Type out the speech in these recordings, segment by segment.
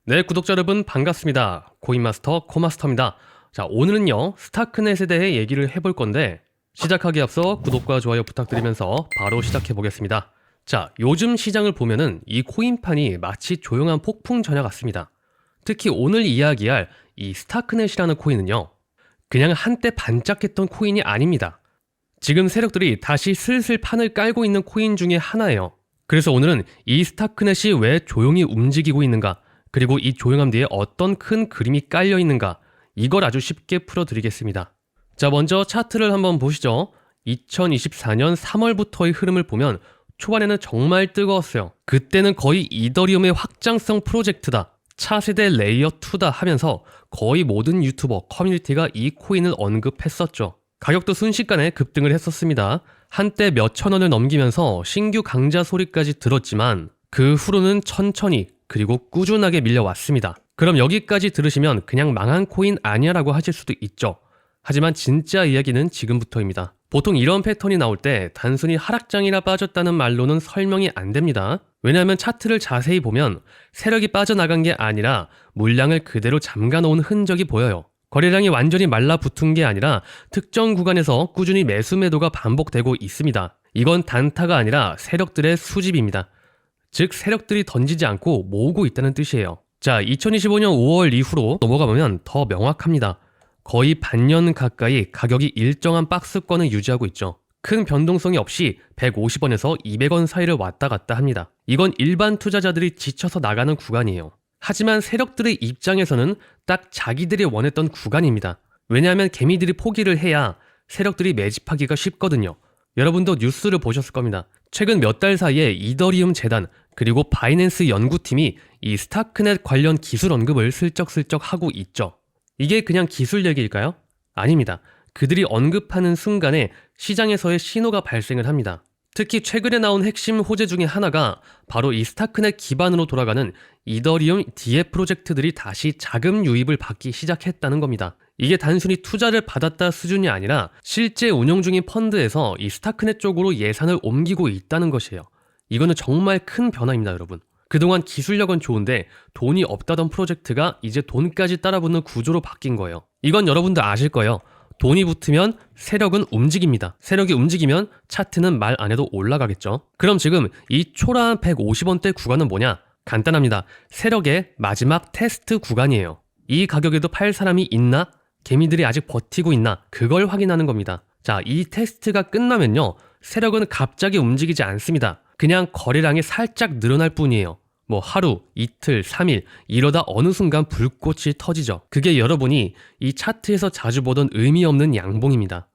네, 구독자 여러분 반갑습니다. 코인마스터 코마스터입니다. 자, 오늘은요 스타크넷에 대해 얘기를 해볼 건데 시작하기 앞서 구독과 좋아요 부탁드리면서 바로 시작해 보겠습니다. 자, 요즘 시장을 보면은 이 코인판이 마치 조용한 폭풍 전야 같습니다. 특히 오늘 이야기할 이 스타크넷이라는 코인은요 그냥 한때 반짝했던 코인이 아닙니다. 지금 세력들이 다시 슬슬 판을 깔고 있는 코인 중에 하나예요. 그래서 오늘은 이 스타크넷이 왜 조용히 움직이고 있는가, 그리고 이 조용함 뒤에 어떤 큰 그림이 깔려 있는가, 이걸 아주 쉽게 풀어드리겠습니다. 자, 먼저 차트를 한번 보시죠. 2024년 3월부터의 흐름을 보면 초반에는 정말 뜨거웠어요. 그때는 거의 이더리움의 확장성 프로젝트다, 차세대 레이어 2다 하면서 거의 모든 유튜버 커뮤니티가 이 코인을 언급했었죠. 가격도 순식간에 급등을 했었습니다. 한때 몇천 원을 넘기면서 신규 강자 소리까지 들었지만 그 후로는 천천히 그리고 꾸준하게 밀려왔습니다. 그럼 여기까지 들으시면 그냥 망한 코인 아니야 라고 하실 수도 있죠. 하지만 진짜 이야기는 지금부터입니다. 보통 이런 패턴이 나올 때 단순히 하락장이라 빠졌다는 말로는 설명이 안 됩니다. 왜냐하면 차트를 자세히 보면 세력이 빠져나간 게 아니라 물량을 그대로 잠가놓은 흔적이 보여요. 거래량이 완전히 말라붙은 게 아니라 특정 구간에서 꾸준히 매수 매도가 반복되고 있습니다. 이건 단타가 아니라 세력들의 수집입니다. 즉 세력들이 던지지 않고 모으고 있다는 뜻이에요. 자, 2025년 5월 이후로 넘어가 보면 더 명확합니다. 거의 반년 가까이 가격이 일정한 박스권을 유지하고 있죠. 큰 변동성이 없이 150원에서 200원 사이를 왔다 갔다 합니다. 이건 일반 투자자들이 지쳐서 나가는 구간이에요. 하지만 세력들의 입장에서는 딱 자기들이 원했던 구간입니다. 왜냐하면 개미들이 포기를 해야 세력들이 매집하기가 쉽거든요. 여러분도 뉴스를 보셨을 겁니다. 최근 몇 달 사이에 이더리움 재단 그리고 바이낸스 연구팀이 이 스타크넷 관련 기술 언급을 슬쩍슬쩍 하고 있죠. 이게 그냥 기술 얘기일까요? 아닙니다. 그들이 언급하는 순간에 시장에서의 신호가 발생을 합니다. 특히 최근에 나온 핵심 호재 중에 하나가 바로 이 스타크넷 기반으로 돌아가는 이더리움 DF 프로젝트들이 다시 자금 유입을 받기 시작했다는 겁니다. 이게 단순히 투자를 받았다 수준이 아니라 실제 운영 중인 펀드에서 이 스타크넷 쪽으로 예산을 옮기고 있다는 것이에요. 이거는 정말 큰 변화입니다, 여러분. 그동안 기술력은 좋은데 돈이 없다던 프로젝트가 이제 돈까지 따라붙는 구조로 바뀐 거예요. 이건 여러분도 아실 거예요. 돈이 붙으면 세력은 움직입니다. 세력이 움직이면 차트는 말 안 해도 올라가겠죠. 그럼 지금 이 초라한 150원대 구간은 뭐냐? 간단합니다. 세력의 마지막 테스트 구간이에요. 이 가격에도 팔 사람이 있나? 개미들이 아직 버티고 있나? 그걸 확인하는 겁니다. 자, 이 테스트가 끝나면요, 세력은 갑자기 움직이지 않습니다. 그냥 거래량이 살짝 늘어날 뿐이에요. 뭐 하루, 이틀, 3일 이러다 어느 순간 불꽃이 터지죠. 그게 여러분이 이 차트에서 자주 보던 의미 없는 양봉입니다.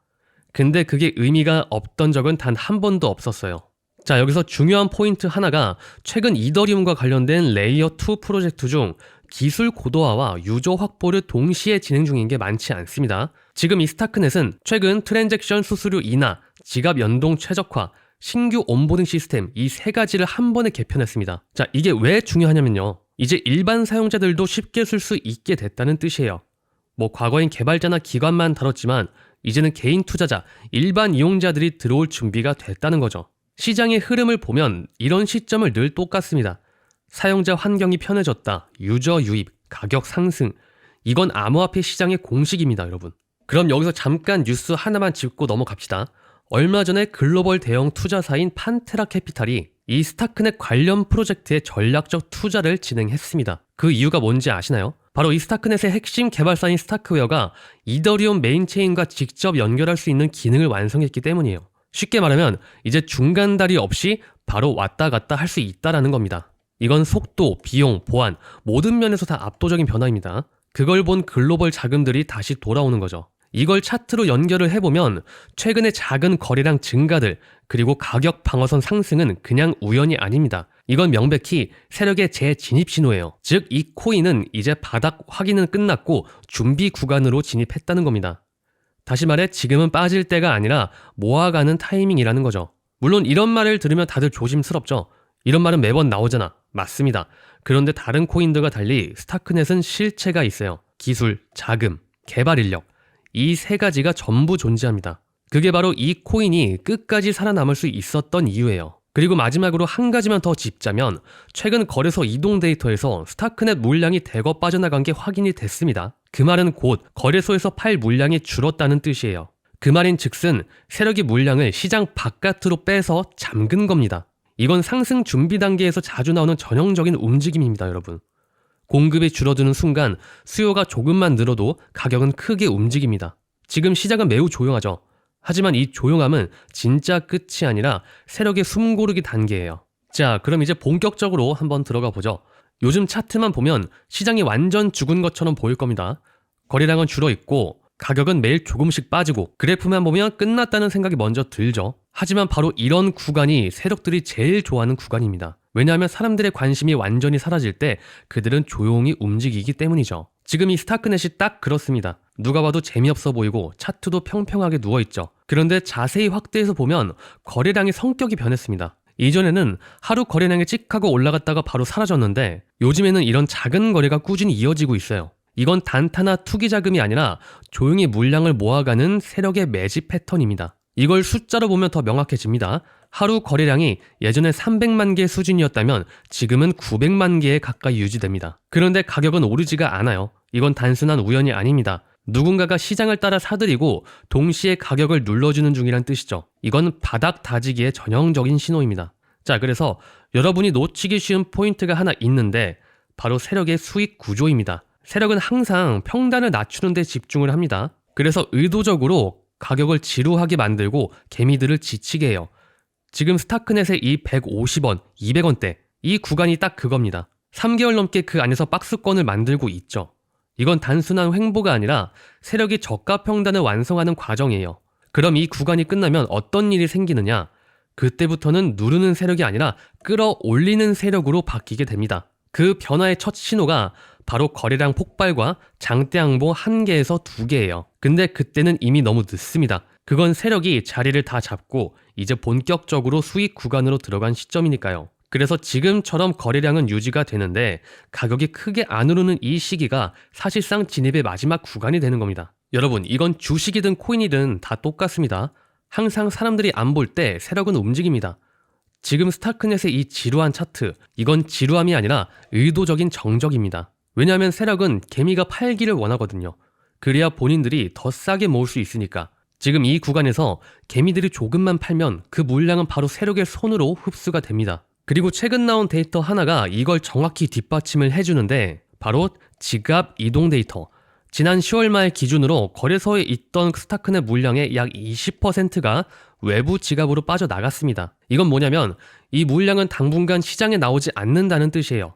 근데 그게 의미가 없던 적은 단 한 번도 없었어요. 자, 여기서 중요한 포인트 하나가 최근 이더리움과 관련된 레이어 2 프로젝트 중 기술 고도화와 유저 확보를 동시에 진행 중인 게 많지 않습니다. 지금 이 스타크넷은 최근 트랜잭션 수수료 인하, 지갑 연동 최적화, 신규 온보딩 시스템 이 세 가지를 한 번에 개편했습니다. 자, 이게 왜 중요하냐면요, 이제 일반 사용자들도 쉽게 쓸 수 있게 됐다는 뜻이에요. 뭐 과거엔 개발자나 기관만 다뤘지만 이제는 개인 투자자, 일반 이용자들이 들어올 준비가 됐다는 거죠. 시장의 흐름을 보면 이런 시점을 늘 똑같습니다. 사용자 환경이 편해졌다, 유저 유입, 가격 상승, 이건 암호화폐 시장의 공식입니다, 여러분. 그럼 여기서 잠깐 뉴스 하나만 짚고 넘어갑시다. 얼마 전에 글로벌 대형 투자사인 판테라 캐피탈이 이 스타크넷 관련 프로젝트에 전략적 투자를 진행했습니다. 그 이유가 뭔지 아시나요? 바로 이 스타크넷의 핵심 개발사인 스타크웨어가 이더리움 메인체인과 직접 연결할 수 있는 기능을 완성했기 때문이에요. 쉽게 말하면 이제 중간다리 없이 바로 왔다 갔다 할 수 있다라는 겁니다. 이건 속도, 비용, 보안 모든 면에서 다 압도적인 변화입니다. 그걸 본 글로벌 자금들이 다시 돌아오는 거죠. 이걸 차트로 연결을 해보면 최근의 작은 거래량 증가들 그리고 가격 방어선 상승은 그냥 우연이 아닙니다. 이건 명백히 세력의 재진입 신호예요. 즉 이 코인은 이제 바닥 확인은 끝났고 준비 구간으로 진입했다는 겁니다. 다시 말해 지금은 빠질 때가 아니라 모아가는 타이밍이라는 거죠. 물론 이런 말을 들으면 다들 조심스럽죠. 이런 말은 매번 나오잖아. 맞습니다. 그런데 다른 코인들과 달리 스타크넷은 실체가 있어요. 기술, 자금, 개발 인력, 이 세 가지가 전부 존재합니다. 그게 바로 이 코인이 끝까지 살아남을 수 있었던 이유예요. 그리고 마지막으로 한 가지만 더 짚자면 최근 거래소 이동 데이터에서 스타크넷 물량이 대거 빠져나간 게 확인이 됐습니다. 그 말은 곧 거래소에서 팔 물량이 줄었다는 뜻이에요. 그 말인 즉슨 세력이 물량을 시장 바깥으로 빼서 잠근 겁니다. 이건 상승 준비 단계에서 자주 나오는 전형적인 움직임입니다, 여러분. 공급이 줄어드는 순간 수요가 조금만 늘어도 가격은 크게 움직입니다. 지금 시장은 매우 조용하죠. 하지만 이 조용함은 진짜 끝이 아니라 세력의 숨고르기 단계예요. 자, 그럼 이제 본격적으로 한번 들어가 보죠. 요즘 차트만 보면 시장이 완전 죽은 것처럼 보일 겁니다. 거래량은 줄어있고 가격은 매일 조금씩 빠지고 그래프만 보면 끝났다는 생각이 먼저 들죠. 하지만 바로 이런 구간이 세력들이 제일 좋아하는 구간입니다. 왜냐하면 사람들의 관심이 완전히 사라질 때 그들은 조용히 움직이기 때문이죠. 지금 이 스타크넷이 딱 그렇습니다. 누가 봐도 재미없어 보이고 차트도 평평하게 누워있죠. 그런데 자세히 확대해서 보면 거래량의 성격이 변했습니다. 이전에는 하루 거래량이 찍 하고 올라갔다가 바로 사라졌는데 요즘에는 이런 작은 거래가 꾸준히 이어지고 있어요. 이건 단타나 투기 자금이 아니라 조용히 물량을 모아가는 세력의 매집 패턴입니다. 이걸 숫자로 보면 더 명확해집니다. 하루 거래량이 예전에 300만 개 수준이었다면 지금은 900만 개에 가까이 유지됩니다. 그런데 가격은 오르지가 않아요. 이건 단순한 우연이 아닙니다. 누군가가 시장을 따라 사들이고 동시에 가격을 눌러주는 중이란 뜻이죠. 이건 바닥 다지기의 전형적인 신호입니다. 자, 그래서 여러분이 놓치기 쉬운 포인트가 하나 있는데 바로 세력의 수익 구조입니다. 세력은 항상 평단을 낮추는 데 집중을 합니다. 그래서 의도적으로 가격을 지루하게 만들고 개미들을 지치게 해요. 지금 스타크넷의 이 150원, 200원대 이 구간이 딱 그겁니다. 3개월 넘게 그 안에서 박스권을 만들고 있죠. 이건 단순한 횡보가 아니라 세력이 저가 평단을 완성하는 과정이에요. 그럼 이 구간이 끝나면 어떤 일이 생기느냐? 그때부터는 누르는 세력이 아니라 끌어올리는 세력으로 바뀌게 됩니다. 그 변화의 첫 신호가 바로 거래량 폭발과 장대 항보 1개에서 2개예요. 근데 그때는 이미 너무 늦습니다. 그건 세력이 자리를 다 잡고 이제 본격적으로 수익 구간으로 들어간 시점이니까요. 그래서 지금처럼 거래량은 유지가 되는데 가격이 크게 안 오르는 이 시기가 사실상 진입의 마지막 구간이 되는 겁니다. 여러분, 이건 주식이든 코인이든 다 똑같습니다. 항상 사람들이 안 볼 때 세력은 움직입니다. 지금 스타크넷의 이 지루한 차트, 이건 지루함이 아니라 의도적인 정적입니다. 왜냐하면 세력은 개미가 팔기를 원하거든요. 그래야 본인들이 더 싸게 모을 수 있으니까. 지금 이 구간에서 개미들이 조금만 팔면 그 물량은 바로 세력의 손으로 흡수가 됩니다. 그리고 최근 나온 데이터 하나가 이걸 정확히 뒷받침을 해주는데 바로 지갑 이동 데이터. 지난 10월 말 기준으로 거래소에 있던 스타크넷 물량의 약 20%가 외부 지갑으로 빠져나갔습니다. 이건 뭐냐면 이 물량은 당분간 시장에 나오지 않는다는 뜻이에요.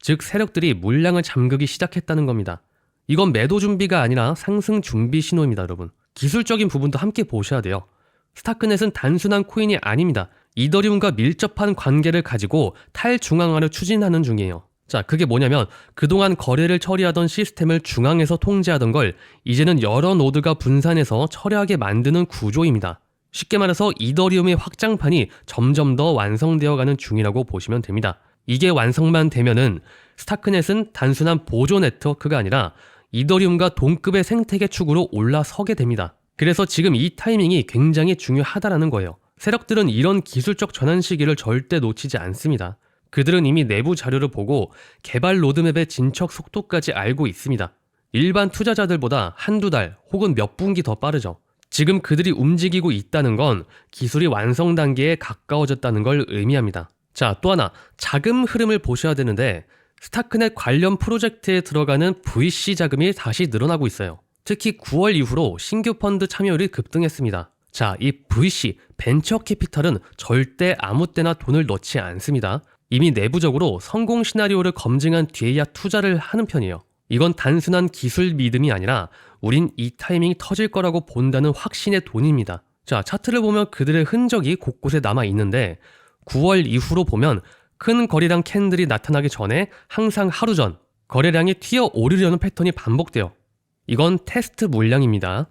즉 세력들이 물량을 잠그기 시작했다는 겁니다. 이건 매도 준비가 아니라 상승 준비 신호입니다, 여러분. 기술적인 부분도 함께 보셔야 돼요. 스타크넷은 단순한 코인이 아닙니다. 이더리움과 밀접한 관계를 가지고 탈중앙화를 추진하는 중이에요. 자, 그게 뭐냐면 그동안 거래를 처리하던 시스템을 중앙에서 통제하던 걸 이제는 여러 노드가 분산해서 처리하게 만드는 구조입니다. 쉽게 말해서 이더리움의 확장판이 점점 더 완성되어가는 중이라고 보시면 됩니다. 이게 완성만 되면은 스타크넷은 단순한 보조 네트워크가 아니라 이더리움과 동급의 생태계 축으로 올라서게 됩니다. 그래서 지금 이 타이밍이 굉장히 중요하다라는 거예요. 세력들은 이런 기술적 전환 시기를 절대 놓치지 않습니다. 그들은 이미 내부 자료를 보고 개발 로드맵의 진척 속도까지 알고 있습니다. 일반 투자자들보다 한두 달 혹은 몇 분기 더 빠르죠. 지금 그들이 움직이고 있다는 건 기술이 완성 단계에 가까워졌다는 걸 의미합니다. 자, 또 하나 자금 흐름을 보셔야 되는데 스타크넷 관련 프로젝트에 들어가는 VC 자금이 다시 늘어나고 있어요. 특히 9월 이후로 신규 펀드 참여율이 급등했습니다. 자, 이 VC, 벤처 캐피털은 절대 아무 때나 돈을 넣지 않습니다. 이미 내부적으로 성공 시나리오를 검증한 뒤에야 투자를 하는 편이에요. 이건 단순한 기술 믿음이 아니라 우린 이 타이밍이 터질 거라고 본다는 확신의 돈입니다. 자, 차트를 보면 그들의 흔적이 곳곳에 남아 있는데 9월 이후로 보면 큰 거래량 캔들이 나타나기 전에 항상 하루 전 거래량이 튀어 오르려는 패턴이 반복돼요. 이건 테스트 물량입니다.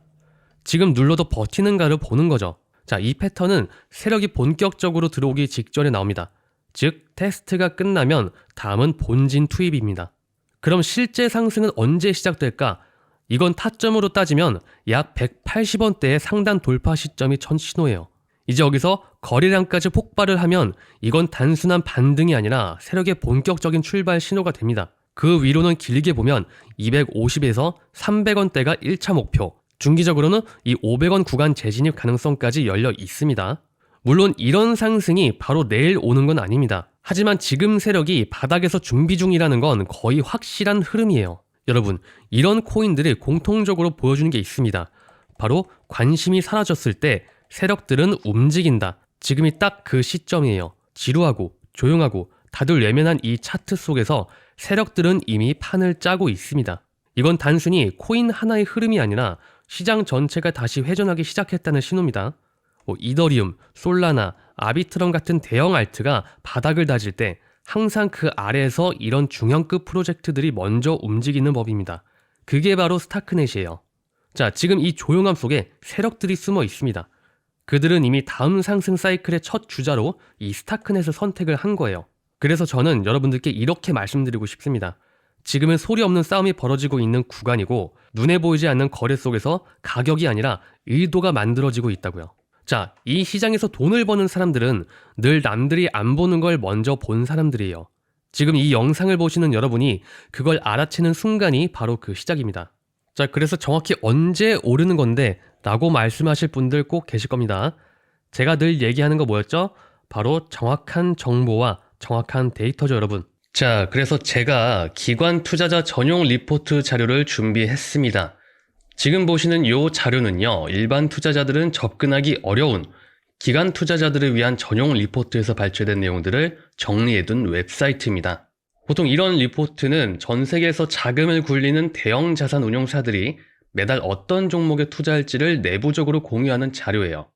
지금 눌러도 버티는가를 보는 거죠. 자, 이 패턴은 세력이 본격적으로 들어오기 직전에 나옵니다. 즉, 테스트가 끝나면 다음은 본진 투입입니다. 그럼 실제 상승은 언제 시작될까? 이건 타점으로 따지면 약 180원대의 상단 돌파 시점이 첫 신호예요. 이제 여기서 거래량까지 폭발을 하면 이건 단순한 반등이 아니라 세력의 본격적인 출발 신호가 됩니다. 그 위로는 길게 보면 250에서 300원대가 1차 목표, 중기적으로는 이 500원 구간 재진입 가능성까지 열려 있습니다. 물론 이런 상승이 바로 내일 오는 건 아닙니다. 하지만 지금 세력이 바닥에서 준비 중이라는 건 거의 확실한 흐름이에요. 여러분, 이런 코인들이 공통적으로 보여주는 게 있습니다. 바로 관심이 사라졌을 때 세력들은 움직인다. 지금이 딱 그 시점이에요. 지루하고 조용하고 다들 외면한 이 차트 속에서 세력들은 이미 판을 짜고 있습니다. 이건 단순히 코인 하나의 흐름이 아니라 시장 전체가 다시 회전하기 시작했다는 신호입니다. 이더리움, 솔라나, 아비트럼 같은 대형 알트가 바닥을 다질 때 항상 그 아래에서 이런 중형급 프로젝트들이 먼저 움직이는 법입니다. 그게 바로 스타크넷이에요. 자, 지금 이 조용함 속에 세력들이 숨어 있습니다. 그들은 이미 다음 상승 사이클의 첫 주자로 이 스타크넷을 선택을 한 거예요. 그래서 저는 여러분들께 이렇게 말씀드리고 싶습니다. 지금은 소리 없는 싸움이 벌어지고 있는 구간이고 눈에 보이지 않는 거래 속에서 가격이 아니라 의도가 만들어지고 있다고요. 자, 이 시장에서 돈을 버는 사람들은 늘 남들이 안 보는 걸 먼저 본 사람들이에요. 지금 이 영상을 보시는 여러분이 그걸 알아채는 순간이 바로 그 시작입니다. 자, 그래서 정확히 언제 오르는 건데 라고 말씀하실 분들 꼭 계실 겁니다. 제가 늘 얘기하는 거 뭐였죠? 바로 정확한 정보와 정확한 데이터죠, 여러분. 자, 그래서 제가 기관 투자자 전용 리포트 자료를 준비했습니다. 지금 보시는 이 자료는요, 일반 투자자들은 접근하기 어려운 기관 투자자들을 위한 전용 리포트에서 발췌된 내용들을 정리해둔 웹사이트입니다. 보통 이런 리포트는 전 세계에서 자금을 굴리는 대형 자산 운용사들이 매달 어떤 종목에 투자할지를 내부적으로 공유하는 자료예요.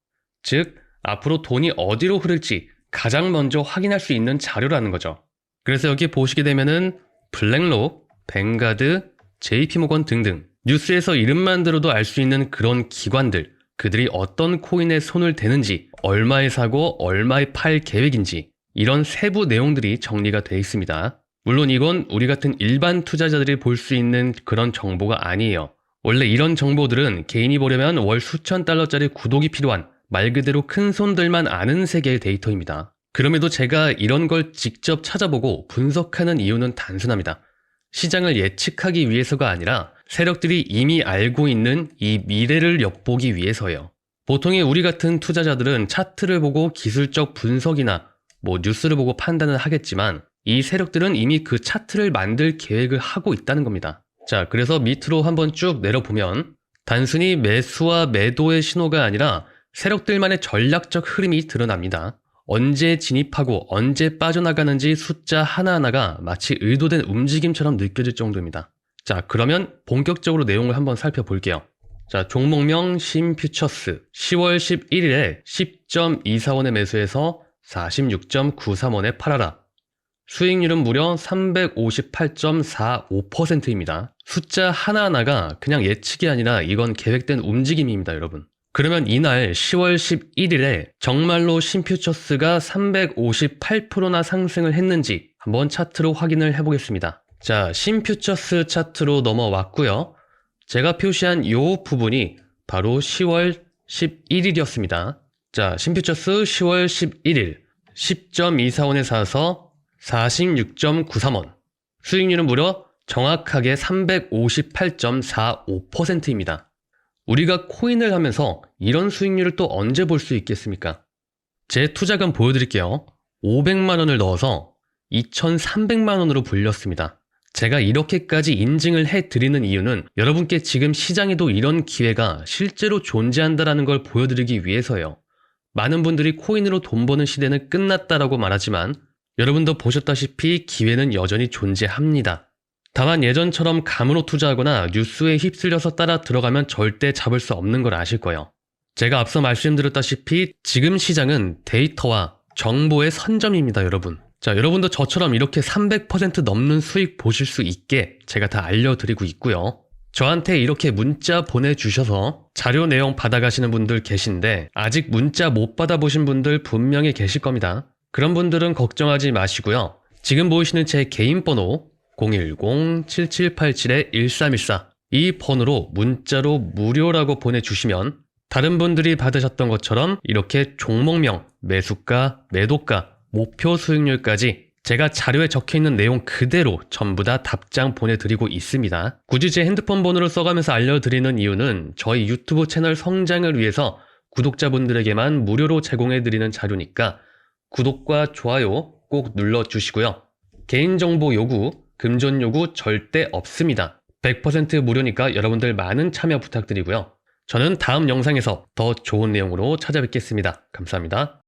즉, 앞으로 돈이 어디로 흐를지 가장 먼저 확인할 수 있는 자료라는 거죠. 그래서 여기 보시게 되면은 블랙록, 뱅가드, JP모건 등등 뉴스에서 이름만 들어도 알 수 있는 그런 기관들, 그들이 어떤 코인에 손을 대는지, 얼마에 사고 얼마에 팔 계획인지 이런 세부 내용들이 정리가 되어 있습니다. 물론 이건 우리 같은 일반 투자자들이 볼 수 있는 그런 정보가 아니에요. 원래 이런 정보들은 개인이 보려면 월 수천 달러짜리 구독이 필요한 말 그대로 큰 손들만 아는 세계의 데이터입니다. 그럼에도 제가 이런 걸 직접 찾아보고 분석하는 이유는 단순합니다. 시장을 예측하기 위해서가 아니라 세력들이 이미 알고 있는 이 미래를 엿보기 위해서예요. 보통의 우리 같은 투자자들은 차트를 보고 기술적 분석이나 뉴스를 보고 판단을 하겠지만 이 세력들은 이미 그 차트를 만들 계획을 하고 있다는 겁니다. 자, 그래서 밑으로 한번 쭉 내려보면 단순히 매수와 매도의 신호가 아니라 세력들만의 전략적 흐름이 드러납니다. 언제 진입하고 언제 빠져나가는지 숫자 하나하나가 마치 의도된 움직임처럼 느껴질 정도입니다. 자, 그러면 본격적으로 내용을 한번 살펴볼게요. 자, 종목명 신퓨처스 10월 11일에 10.24원에 매수해서 46.93원에 팔아라. 수익률은 무려 358.45%입니다. 숫자 하나하나가 그냥 예측이 아니라 이건 계획된 움직임입니다, 여러분. 그러면 이날 10월 11일에 정말로 신퓨처스가 358%나 상승을 했는지 한번 차트로 확인을 해보겠습니다. 자, 신퓨처스 차트로 넘어왔고요. 제가 표시한 이 부분이 바로 10월 11일이었습니다. 자, 신퓨처스 10월 11일 10.24원에 사서 46.93원. 수익률은 무려 정확하게 358.45%입니다. 우리가 코인을 하면서 이런 수익률을 또 언제 볼 수 있겠습니까? 제 투자금 보여드릴게요. 500만 원을 넣어서 2,300만 원으로 불렸습니다. 제가 이렇게까지 인증을 해드리는 이유는 여러분께 지금 시장에도 이런 기회가 실제로 존재한다는 걸 보여드리기 위해서예요. 많은 분들이 코인으로 돈 버는 시대는 끝났다라고 말하지만 여러분도 보셨다시피 기회는 여전히 존재합니다. 다만 예전처럼 감으로 투자하거나 뉴스에 휩쓸려서 따라 들어가면 절대 잡을 수 없는 걸 아실 거예요. 제가 앞서 말씀드렸다시피 지금 시장은 데이터와 정보의 선점입니다, 여러분. 자, 여러분도 저처럼 이렇게 300% 넘는 수익 보실 수 있게 제가 다 알려드리고 있고요. 저한테 이렇게 문자 보내주셔서 자료 내용 받아가시는 분들 계신데 아직 문자 못 받아보신 분들 분명히 계실 겁니다. 그런 분들은 걱정하지 마시고요. 지금 보이시는 제 개인 번호 010-7787-1314 이 번호로 문자로 무료라고 보내주시면 다른 분들이 받으셨던 것처럼 이렇게 종목명, 매수가, 매도가, 목표 수익률까지 제가 자료에 적혀있는 내용 그대로 전부 다 답장 보내드리고 있습니다. 굳이 제 핸드폰 번호를 써가면서 알려드리는 이유는 저희 유튜브 채널 성장을 위해서 구독자분들에게만 무료로 제공해드리는 자료니까 구독과 좋아요 꼭 눌러주시고요. 개인정보 요구, 금전 요구 절대 없습니다. 100% 무료니까 여러분들 많은 참여 부탁드리고요. 저는 다음 영상에서 더 좋은 내용으로 찾아뵙겠습니다. 감사합니다.